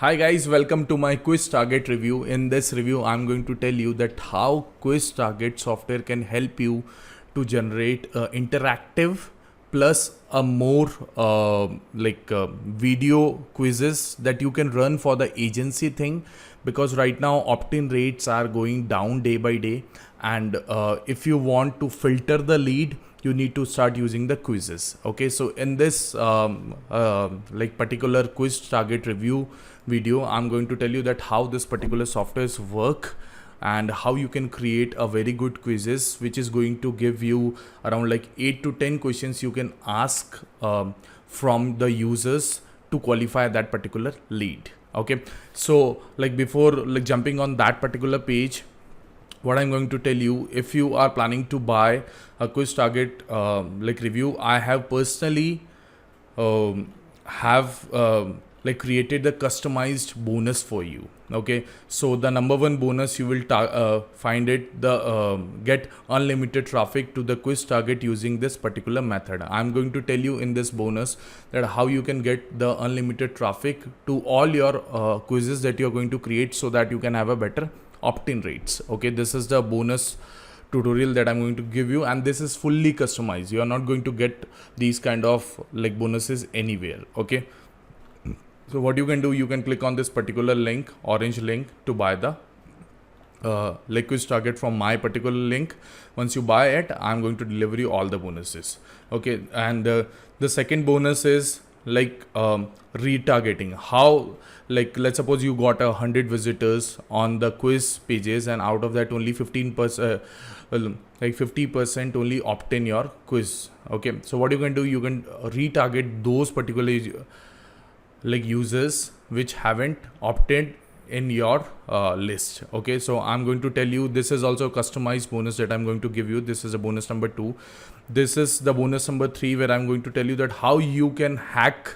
Hi guys, welcome to my Quiz Target review. In this review, I'm going to tell you that how Quiz Target software can help you to generate interactive plus a more video quizzes that you can run for the agency thing, because right now opt-in rates are going down day by day, and if you want to filter the lead, you need to start using the quizzes. Okay, so in this particular quiz target review video, I'm going to tell you that how this particular softwares work and how you can create a very good quizzes, which is going to give you around like 8 to 10 questions you can ask from the users to qualify that particular lead. Okay, so before jumping on that particular page, what I'm going to tell you, if you are planning to buy a quiz target review, I have personally have created the customized bonus for you. Okay, so the number one bonus you will find it the get unlimited traffic to the quiz target using this particular method. I'm going to tell you in this bonus that how you can get the unlimited traffic to all your quizzes that you're going to create, so that you can have a better opt-in rates. Okay, this is the bonus tutorial that I'm going to give you, and this is fully customized. You are not going to get these kind of bonuses anywhere. Okay, so what you can do, you can click on this particular link, orange link, to buy the quiz target from my particular link. Once you buy it, I'm going to deliver you all the bonuses. Okay, and the second bonus is retargeting. How, let's suppose you got 100 visitors on the quiz pages, and out of that only 15% 50% only opt in your quiz. Okay, so what you can do, you can retarget those particular users which haven't opted in your list. Okay, so I'm going to tell you, this is also a customized bonus that I'm going to give you. This is a bonus number 2. This is the bonus number 3, where I'm going to tell you that how you can hack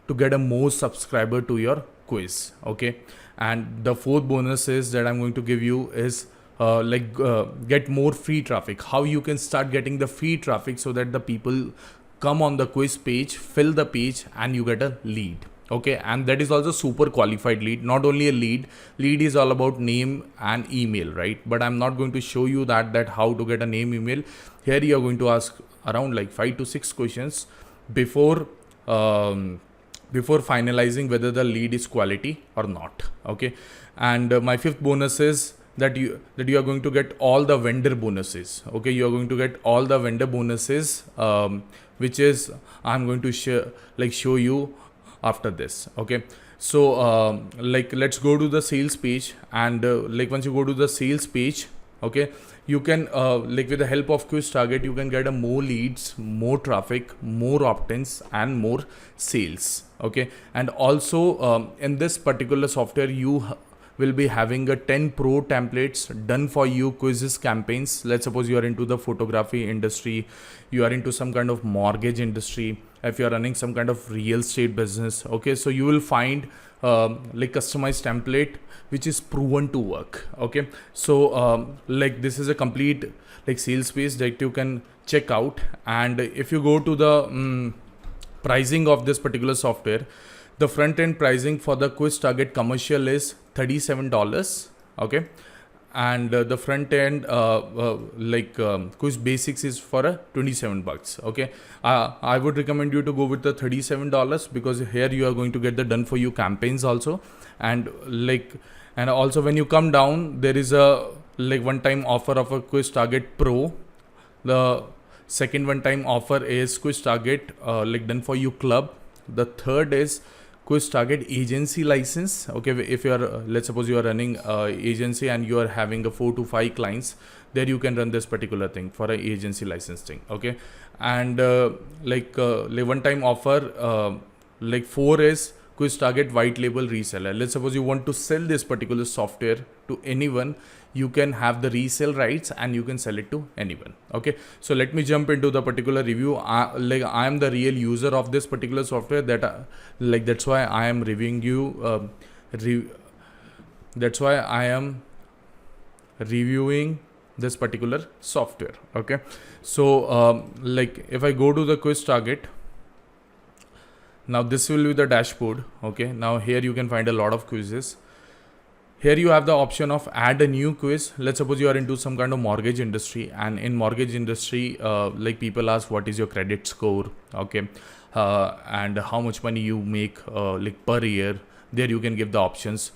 to get a more subscriber to your quiz. Okay, and the fourth bonus is that I'm going to give you is get more free traffic. How you can start getting the free traffic so that the people come on the quiz page, fill the page, and you get a lead. Okay, and that is also super qualified lead. Not only a lead is all about name and email, right? But I'm not going to show you that how to get a name, email. Here you are going to ask around 5 to 6 questions before finalizing whether the lead is quality or not. Okay, and my fifth bonus is that you are going to get all the vendor bonuses. Okay, you are going to get all the vendor bonuses, which is I'm going to show you after this. Okay, so let's go to the sales page, and once you go to the sales page, okay, you can with the help of quiz target, you can get a more leads, more traffic, more opt-ins, and more sales. Okay, and also in this particular software, you will be having a 10 pro templates done for you quizzes campaigns. Let's suppose you are into the photography industry, you are into some kind of mortgage industry, if you are running some kind of real estate business. Okay, so you will find customized template which is proven to work. Okay, so this is a complete sales page that you can check out. And if you go to the pricing of this particular software, the front end pricing for the quiz target commercial is $37. Okay, and the front end quiz basics is for $27. Okay, I would recommend you to go with the $37, because here you are going to get the done for you campaigns also. And also when you come down, there is a one time offer of a quiz target pro. The second one time offer is quiz target done for you club. The third is quiz target agency license. Okay, if you are let's suppose you are running agency and you are having a 4 to 5 clients, there you can run this particular thing for an agency license thing. Okay, and one time offer 4 is quiz target white label reseller. Let's suppose you want to sell this particular software to anyone, you can have the resale rights and you can sell it to anyone. Okay, so let me jump into the particular review. I am the real user of this particular software, that that's why I am reviewing you that's why I am reviewing this particular software. Okay, so if I go to the quiz target, Now this will be the dashboard. Okay, now here you can find a lot of quizzes. Here you have the option of add a new quiz. Let's suppose you are into some kind of mortgage industry, and in mortgage industry, like people ask what is your credit score, okay, and how much money you make like per year. There you can give the options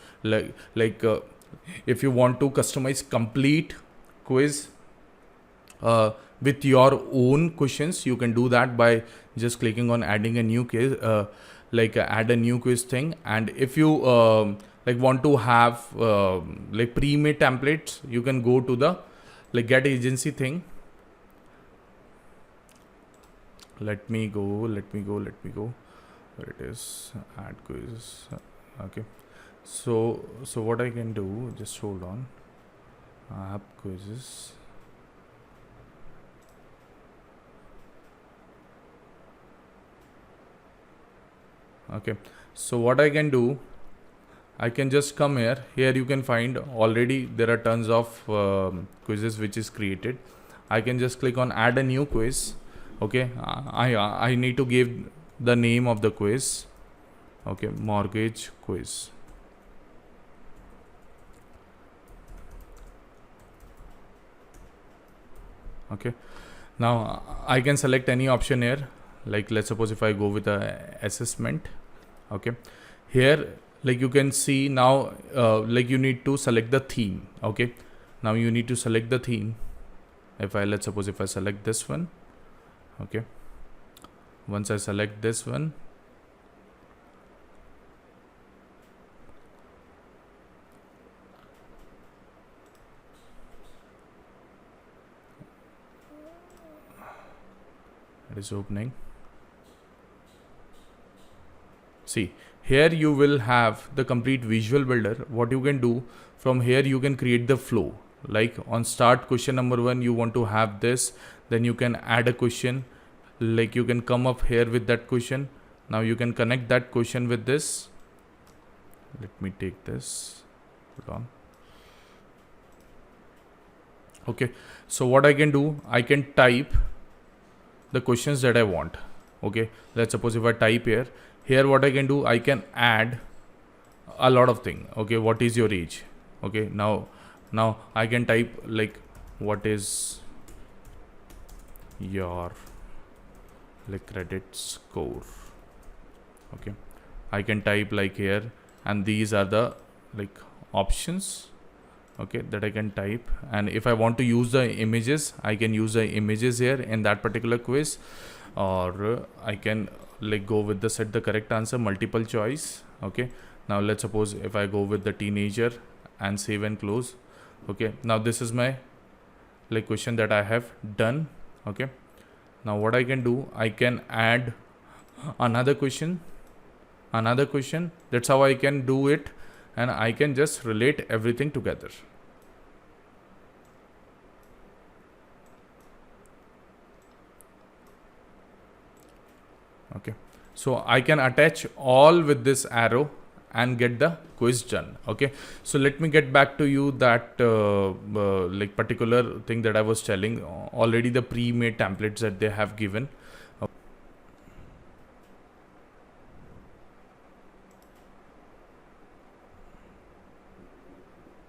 if you want to customize complete quiz with your own questions, you can do that by just clicking on adding a new quiz, add a new quiz thing. And if you want to have pre-made templates, you can go to the get agency thing. Let me go where it is, add quiz. Okay, so what I can do, just hold on, app quizzes. Okay, so what I can do, I can just come here. Here you can find already there are tons of quizzes which is created. I can just click on add a new quiz. Okay, I need to give the name of the quiz. Okay, mortgage quiz. Okay, now I can select any option here. Like let's suppose if I go with a assessment. Okay, here you can see now you need to select the theme. Okay, now you need to select the theme. Let's suppose if I select this one. Okay, once I select this one, it is opening. See, here you will have the complete visual builder. What you can do from here, you can create the flow. Like on start question number 1, you want to have this, then you can add a question. Like you can come up here with that question. Now you can connect that question with this. Let me take this. Hold on. Okay, so what I can do, I can type the questions that I want. Okay, let's suppose if I type here what I can do, I can add a lot of things. Okay, what is your age? Okay, now I can type like what is your credit score. Okay, I can type here, and these are the options, okay, that I can type. And if I want to use the images, I can use the images here in that particular quiz, or I can go with the set the correct answer multiple choice. Okay, now let's suppose if I go with the teenager and save and close. Okay, now this is my question that I have done. Okay, now what I can do, I can add another question. That's how I can do it, and I can just relate everything together. Okay, so I can attach all with this arrow and get the quiz done. Okay, so let me get back to you that particular thing that I was telling. Already the pre-made templates that they have given.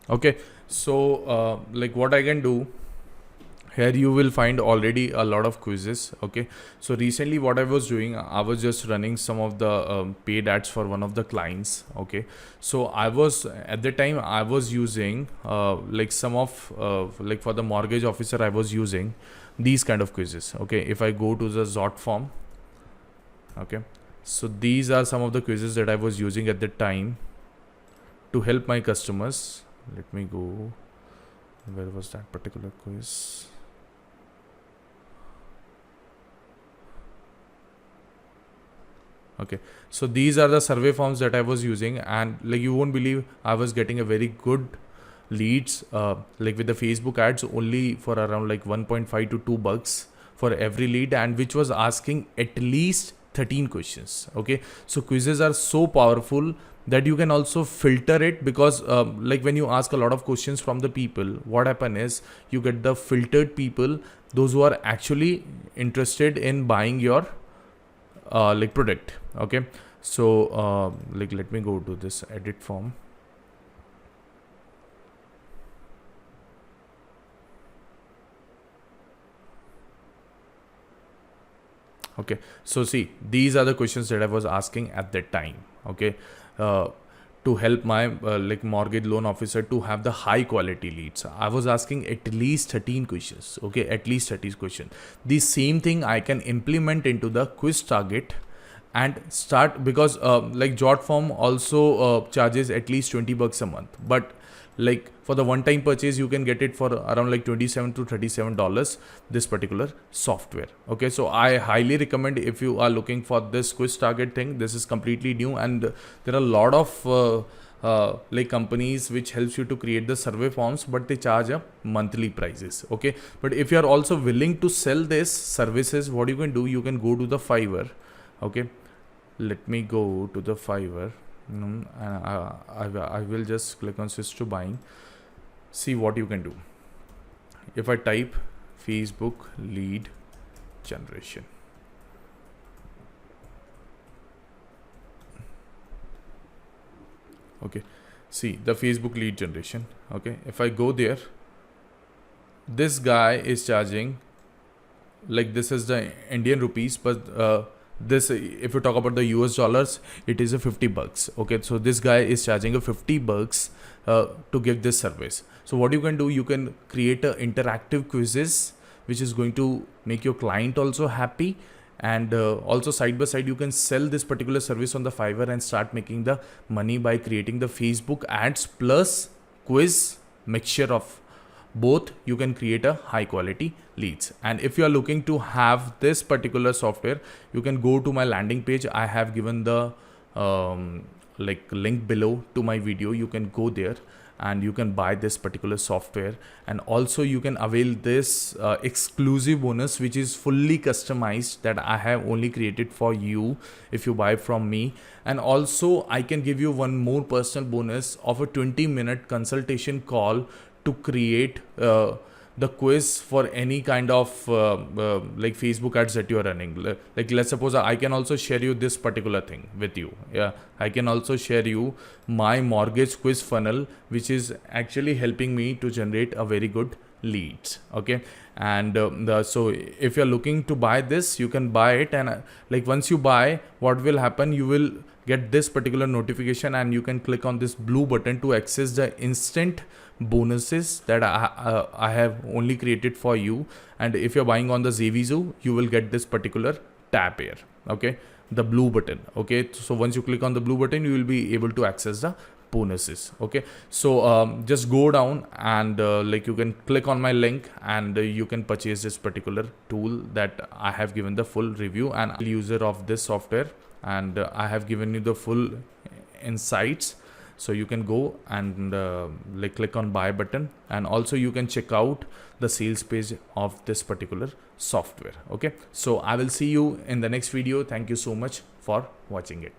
Okay, so what I can do, here you will find already a lot of quizzes. Okay, so recently what I was doing, I was just running some of the paid ads for one of the clients. Okay, so I was at the time I was using some of for the mortgage officer, I was using these kind of quizzes. Okay, if I go to the Zot form, okay, so these are some of the quizzes that I was using at the time to help my customers. Let me go, where was that particular quiz? Okay, so these are the survey forms that I was using, and you won't believe, I was getting a very good leads with the Facebook ads only for around $1.5 to $2 for every lead, and which was asking at least 13 questions. Okay, so quizzes are so powerful that you can also filter it, because when you ask a lot of questions from the people, what happen is you get the filtered people, those who are actually interested in buying your like product. Okay, so like let me go to this edit form. Okay, so see, these are the questions that I was asking at that time. Okay, to help my like mortgage loan officer to have the high quality leads, I was asking at least 13 questions. Okay, at least 30 questions. The same thing I can implement into the quiz target and start, because like Jotform also charges at least $20 a month, but like for the one time purchase you can get it for around like $27 to $37, this particular software. Okay, so I highly recommend, if you are looking for this quiz target thing, this is completely new, and there are a lot of like companies which helps you to create the survey forms, but they charge a monthly prices. Okay, but if you are also willing to sell this services, what you can do, you can go to the Fiverr. Okay, let me go to the Fiverr. I will just click on switch to buying. See what you can do. If I type Facebook lead generation, okay, see the Facebook lead generation. Okay, if I go there, this guy is charging, like this is the Indian rupees, but this, if you talk about the US dollars, it is a $50. Okay, so this guy is charging a $50 to give this service. So what you can do, you can create a interactive quizzes which is going to make your client also happy, and also side by side you can sell this particular service on the Fiverr and start making the money by creating the Facebook ads plus quiz mixture of both. You can create a high quality leads. And if you are looking to have this particular software, you can go to my landing page. I have given the like link below to my video. You can go there and you can buy this particular software, and also you can avail this exclusive bonus which is fully customized, that I have only created for you if you buy from me. And also I can give you one more personal bonus of a 20-minute consultation call to create the quiz for any kind of like Facebook ads that you are running. Like let's suppose I can also share you this particular thing with you. Yeah, I can also share you my mortgage quiz funnel, which is actually helping me to generate a very good leads. Okay, and so if you're looking to buy this, you can buy it, and like once you buy, what will happen, you will get this particular notification and you can click on this blue button to access the instant bonuses that I have only created for you. And if you're buying on the Zavizu, you will get this particular tab here. Okay, the blue button. Okay, so once you click on the blue button, you will be able to access the bonuses. Okay, so just go down and like you can click on my link and you can purchase this particular tool that I have given the full review, and I'm a user of this software, and I have given you the full insights. So you can go and like click on buy button, and also you can check out the sales page of this particular software. Okay, so I will see you in the next video. Thank you so much for watching it.